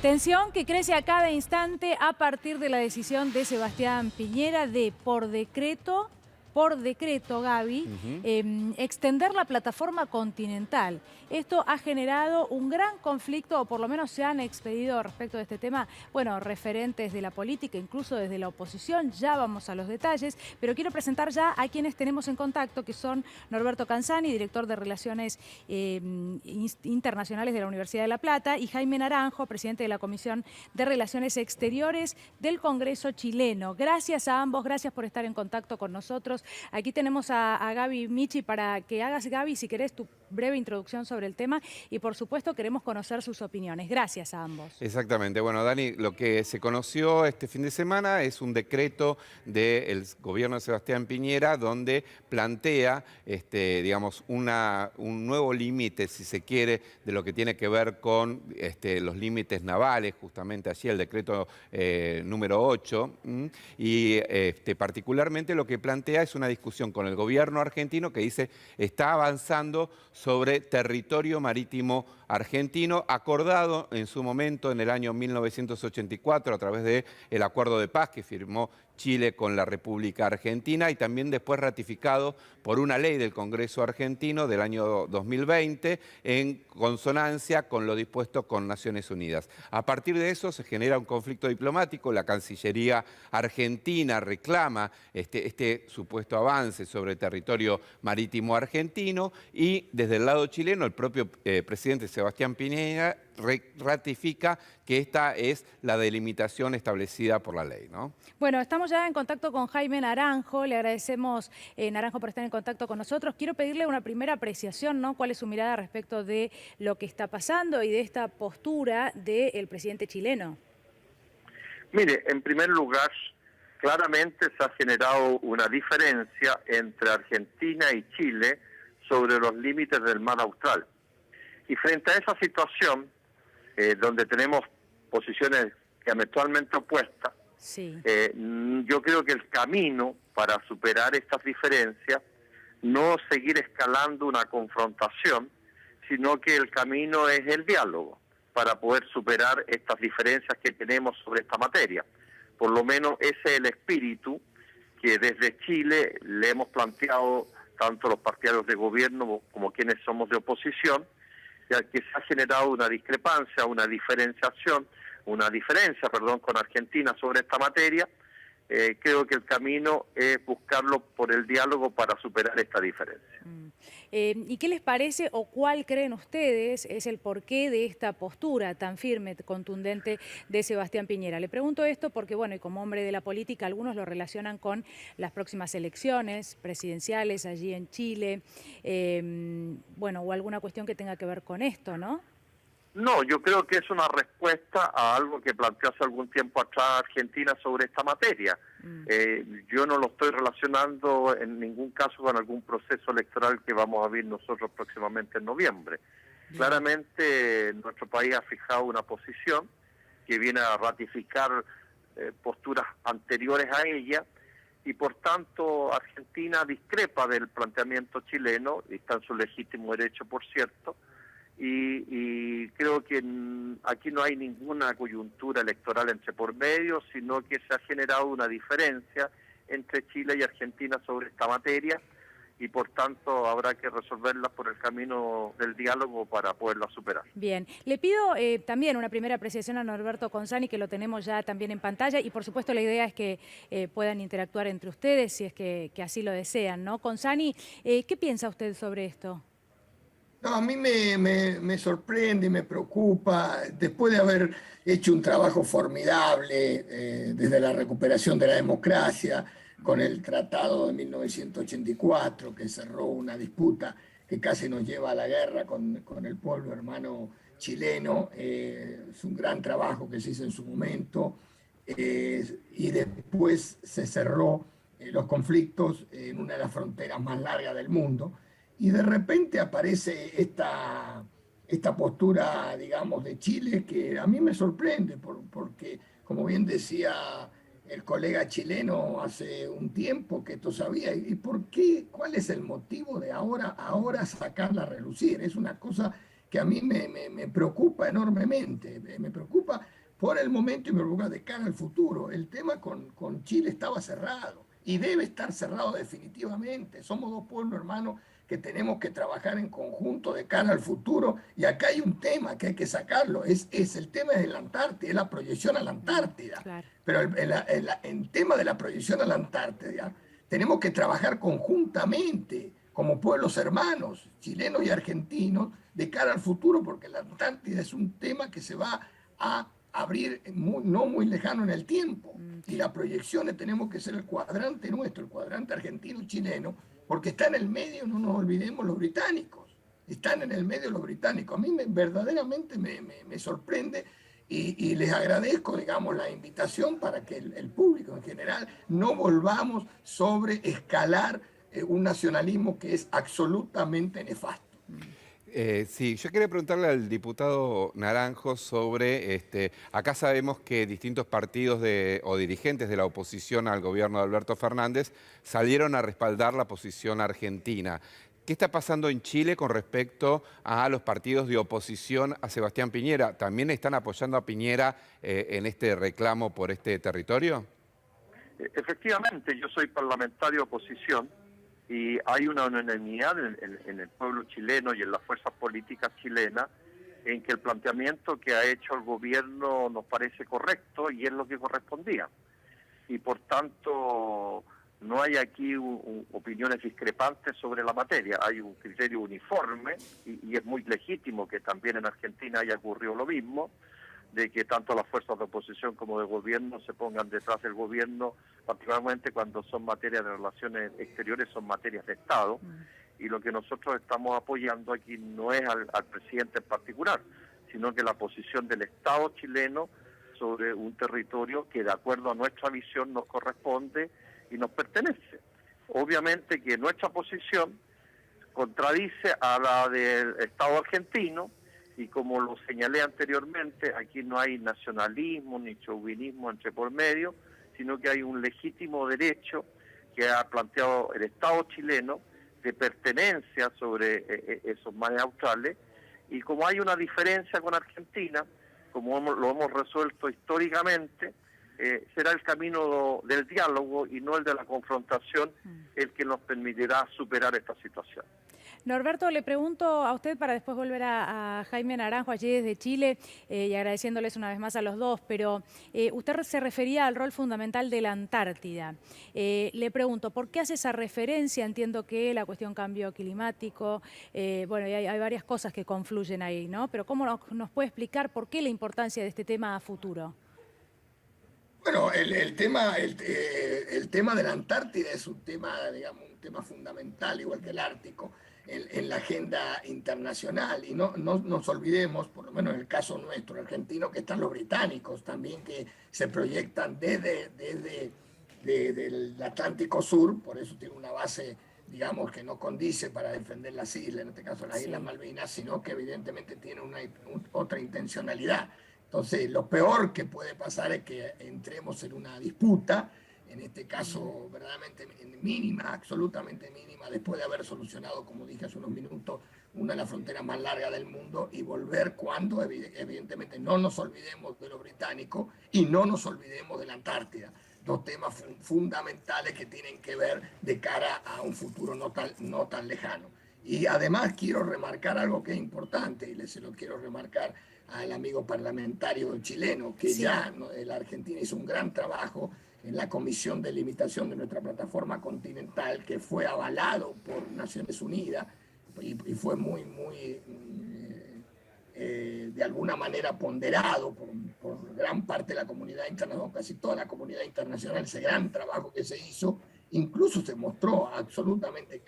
Tensión que crece a cada instante a partir de la decisión de Sebastián Piñera de, por decreto, Gaby, extender la plataforma continental. Esto ha generado un gran conflicto, o por lo menos se han expedido respecto de este tema, bueno, referentes de la política, incluso desde la oposición. Ya vamos a los detalles, pero quiero presentar ya a quienes tenemos en contacto, que son Norberto Canzani, director de Relaciones Internacionales de la Universidad de La Plata, y Jaime Naranjo, presidente de la Comisión de Relaciones Exteriores del Congreso chileno. Gracias a ambos, gracias por estar en contacto con nosotros. Aquí tenemos a Gaby Michi para que hagas, Gaby, si querés, tu breve introducción sobre el tema y, por supuesto, queremos conocer sus opiniones. Gracias a ambos. Exactamente. Bueno, Dani, lo que se conoció este fin de semana es un decreto del gobierno de Sebastián Piñera donde plantea, digamos, un nuevo límite, si se quiere, de lo que tiene que ver con los límites navales, justamente allí el decreto número 8, y particularmente lo que plantea es una discusión con el gobierno argentino que dice está avanzando sobre territorio marítimo argentino, acordado en su momento en el año 1984 a través del acuerdo de paz que firmó Chile con la República Argentina y también después ratificado por una ley del Congreso argentino del año 2020 en consonancia con lo dispuesto con Naciones Unidas. A partir de eso se genera un conflicto diplomático, la Cancillería argentina reclama este supuesto avance sobre territorio marítimo argentino y desde el lado chileno el propio presidente Sebastián Piñera ratifica que esta es la delimitación establecida por la ley, ¿no? Bueno, estamos ya en contacto con Jaime Naranjo. Le agradecemos, Naranjo, por estar en contacto con nosotros. Quiero pedirle una primera apreciación, ¿no? ¿Cuál es su mirada respecto de lo que está pasando y de esta postura del presidente chileno? Mire, en primer lugar, claramente se ha generado una diferencia entre Argentina y Chile sobre los límites del mar Austral. Y frente a esa situación, donde tenemos posiciones diametralmente opuestas, sí. Yo creo que el camino para superar estas diferencias, no seguir escalando una confrontación, sino que el camino es el diálogo para poder superar estas diferencias que tenemos sobre esta materia. Por lo menos ese es el espíritu que desde Chile le hemos planteado tanto los partidarios de gobierno como quienes somos de oposición, ya que se ha generado una discrepancia, una diferencia con Argentina sobre esta materia. Creo que el camino es buscarlo por el diálogo para superar esta diferencia. ¿Y qué les parece o cuál creen ustedes es el porqué de esta postura tan firme, contundente de Sebastián Piñera? Le pregunto esto porque, bueno, y como hombre de la política, algunos lo relacionan con las próximas elecciones presidenciales allí en Chile, bueno, o alguna cuestión que tenga que ver con esto, ¿no? No, yo creo que es una respuesta a algo que planteó hace algún tiempo atrás Argentina sobre esta materia. Yo no lo estoy relacionando en ningún caso con algún proceso electoral que vamos a vivir nosotros próximamente en noviembre. Bien. Claramente nuestro país ha fijado una posición que viene a ratificar posturas anteriores a ella y por tanto Argentina discrepa del planteamiento chileno, y está en su legítimo derecho, por cierto. Y creo que aquí no hay ninguna coyuntura electoral entre por medio, sino que se ha generado una diferencia entre Chile y Argentina sobre esta materia y por tanto habrá que resolverla por el camino del diálogo para poderla superar. Bien, le pido también una primera apreciación a Norberto Canzani, que lo tenemos ya también en pantalla, y por supuesto la idea es que puedan interactuar entre ustedes si es que así lo desean, ¿no? Canzani, ¿qué piensa usted sobre esto? No, a mí me sorprende y me preocupa, después de haber hecho un trabajo formidable desde la recuperación de la democracia, con el Tratado de 1984, que cerró una disputa que casi nos lleva a la guerra con el pueblo hermano chileno. Es un gran trabajo que se hizo en su momento, y después se cerró los conflictos en una de las fronteras más largas del mundo. Y de repente aparece esta postura, digamos, de Chile que a mí me sorprende porque, como bien decía el colega chileno hace un tiempo, que esto sabía. ¿Y por qué? ¿Cuál es el motivo de ahora sacarla a relucir? Es una cosa que a mí me preocupa enormemente. Me preocupa por el momento y me preocupa de cara al futuro. El tema con Chile estaba cerrado y debe estar cerrado definitivamente. Somos dos pueblos hermanos que tenemos que trabajar en conjunto de cara al futuro. Y acá hay un tema que hay que sacarlo, es el tema de la Antártida, es la proyección a la Antártida. Claro. Pero el tema de la proyección a la Antártida, tenemos que trabajar conjuntamente como pueblos hermanos, chilenos y argentinos, de cara al futuro, porque la Antártida es un tema que se va a abrir no muy lejano en el tiempo. Y las proyecciones tenemos que ser el cuadrante nuestro, el cuadrante argentino-chileno, porque está en el medio, no nos olvidemos, los británicos. Están en el medio los británicos. A mí verdaderamente me sorprende y les agradezco, digamos, la invitación para que el público en general no volvamos sobre escalar un nacionalismo que es absolutamente nefasto. Sí, yo quería preguntarle al diputado Naranjo sobre, acá sabemos que distintos partidos o dirigentes de la oposición al gobierno de Alberto Fernández salieron a respaldar la posición argentina. ¿Qué está pasando en Chile con respecto a los partidos de oposición a Sebastián Piñera? ¿También están apoyando a Piñera en este reclamo por este territorio? Efectivamente, yo soy parlamentario de oposición y hay una unanimidad en el pueblo chileno y en las fuerzas políticas chilenas en que el planteamiento que ha hecho el gobierno nos parece correcto y es lo que correspondía. Y por tanto no hay aquí opiniones discrepantes sobre la materia, hay un criterio uniforme y es muy legítimo que también en Argentina haya ocurrido lo mismo, de que tanto las fuerzas de oposición como de gobierno se pongan detrás del gobierno, particularmente cuando son materias de relaciones exteriores, son materias de Estado, y lo que nosotros estamos apoyando aquí no es al presidente en particular, sino que la posición del Estado chileno sobre un territorio que de acuerdo a nuestra visión nos corresponde y nos pertenece. Obviamente que nuestra posición contradice a la del Estado argentino, y como lo señalé anteriormente, aquí no hay nacionalismo ni chauvinismo entre por medio, sino que hay un legítimo derecho que ha planteado el Estado chileno de pertenencia sobre esos mares australes, y como hay una diferencia con Argentina, como lo hemos resuelto históricamente, será el camino del diálogo y no el de la confrontación el que nos permitirá superar esta situación. Norberto, le pregunto a usted para después volver a Jaime Naranjo allí desde Chile y agradeciéndoles una vez más a los dos, pero usted se refería al rol fundamental de la Antártida. Le pregunto, ¿por qué hace esa referencia? Entiendo que la cuestión cambio climático, bueno, hay varias cosas que confluyen ahí, ¿no? Pero ¿cómo nos puede explicar por qué la importancia de este tema a futuro? Bueno, el tema de la Antártida es un tema, digamos, un tema fundamental, igual que el Ártico, en la agenda internacional. Y no nos olvidemos, por lo menos en el caso nuestro, argentino, que están los británicos también, que se proyectan desde el Atlántico Sur, por eso tiene una base, digamos, que no condice para defender las islas, en este caso las Islas Malvinas, sino que evidentemente tiene otra intencionalidad. Entonces, lo peor que puede pasar es que entremos en una disputa, en este caso verdaderamente mínima, absolutamente mínima, después de haber solucionado, como dije hace unos minutos, una de las fronteras más largas del mundo, y volver cuando evidentemente no nos olvidemos de lo británico y no nos olvidemos de la Antártida. Dos temas fundamentales que tienen que ver de cara a un futuro no tan lejano. Y además quiero remarcar algo que es importante, y se lo quiero remarcar al amigo parlamentario chileno, que ya la Argentina hizo un gran trabajo en la Comisión de Limitación de nuestra plataforma continental, que fue avalado por Naciones Unidas y fue muy de alguna manera ponderado por gran parte de la comunidad internacional, casi toda la comunidad internacional, ese gran trabajo que se hizo, incluso se mostró absolutamente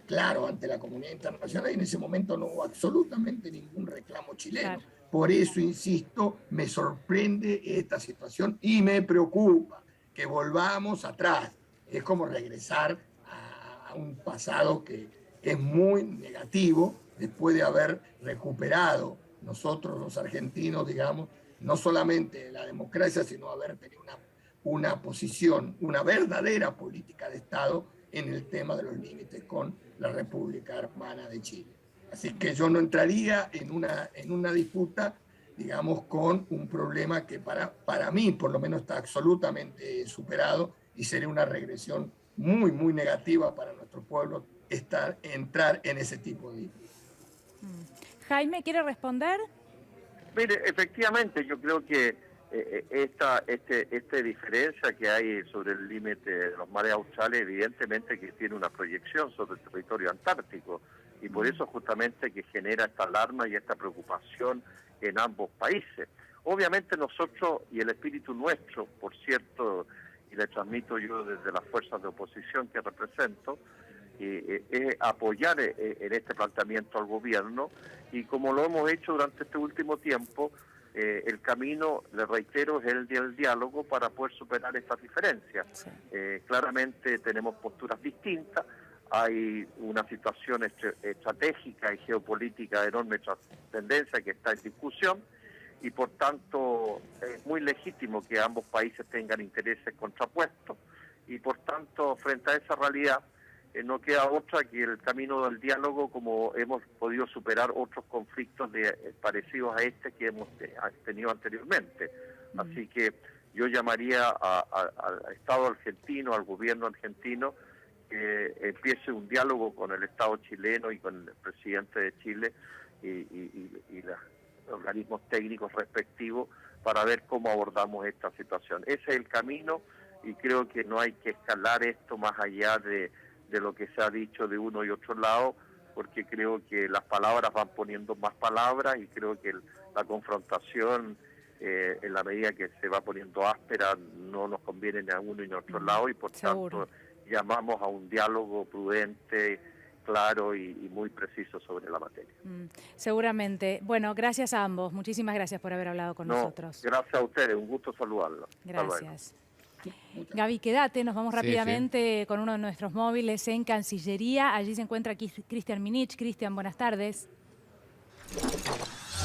claro ante la comunidad internacional, y en ese momento no hubo absolutamente ningún reclamo chileno. Claro. Por eso, insisto, me sorprende esta situación y me preocupa que volvamos atrás. Es como regresar a un pasado que es muy negativo, después de haber recuperado nosotros los argentinos, digamos, no solamente la democracia, sino haber tenido una posición, una verdadera política de Estado en el tema de los límites con la República Hermana de Chile. Así que yo no entraría en una disputa, digamos, con un problema que para mí, por lo menos, está absolutamente superado y sería una regresión muy, muy negativa para nuestro pueblo entrar en ese tipo de disputas. Jaime, ¿quiere responder? Mire, efectivamente, yo creo que esta diferencia que hay sobre el límite de los mares australes, evidentemente que tiene una proyección sobre el territorio antártico, y por eso justamente que genera esta alarma y esta preocupación en ambos países. Obviamente nosotros, y el espíritu nuestro, por cierto, y le transmito yo desde las fuerzas de oposición que represento, es apoyar en este planteamiento al gobierno, y como lo hemos hecho durante este último tiempo, el camino, le reitero, es el del diálogo para poder superar estas diferencias. Sí. Claramente tenemos posturas distintas, hay una situación estratégica y geopolítica de enorme trascendencia que está en discusión, y por tanto es muy legítimo que ambos países tengan intereses contrapuestos, y por tanto frente a esa realidad no queda otra que el camino del diálogo, como hemos podido superar otros conflictos parecidos a este que hemos tenido anteriormente. Así que yo llamaría al Estado argentino, al gobierno argentino, que empiece un diálogo con el Estado chileno y con el presidente de Chile y los organismos técnicos respectivos para ver cómo abordamos esta situación. Ese es el camino, y creo que no hay que escalar esto más allá de lo que se ha dicho de uno y otro lado, porque creo que las palabras van poniendo más palabras, y creo que la confrontación, en la medida que se va poniendo áspera, no nos conviene ni a uno ni a otro lado, y por tanto llamamos a un diálogo prudente, claro y muy preciso sobre la materia. Seguramente. Bueno, gracias a ambos. Muchísimas gracias por haber hablado con nosotros. Gracias a ustedes, un gusto saludarlos. Gracias. Gaby, quédate, nos vamos rápidamente con uno de nuestros móviles en Cancillería. Allí se encuentra Cristian Minich. Cristian, buenas tardes.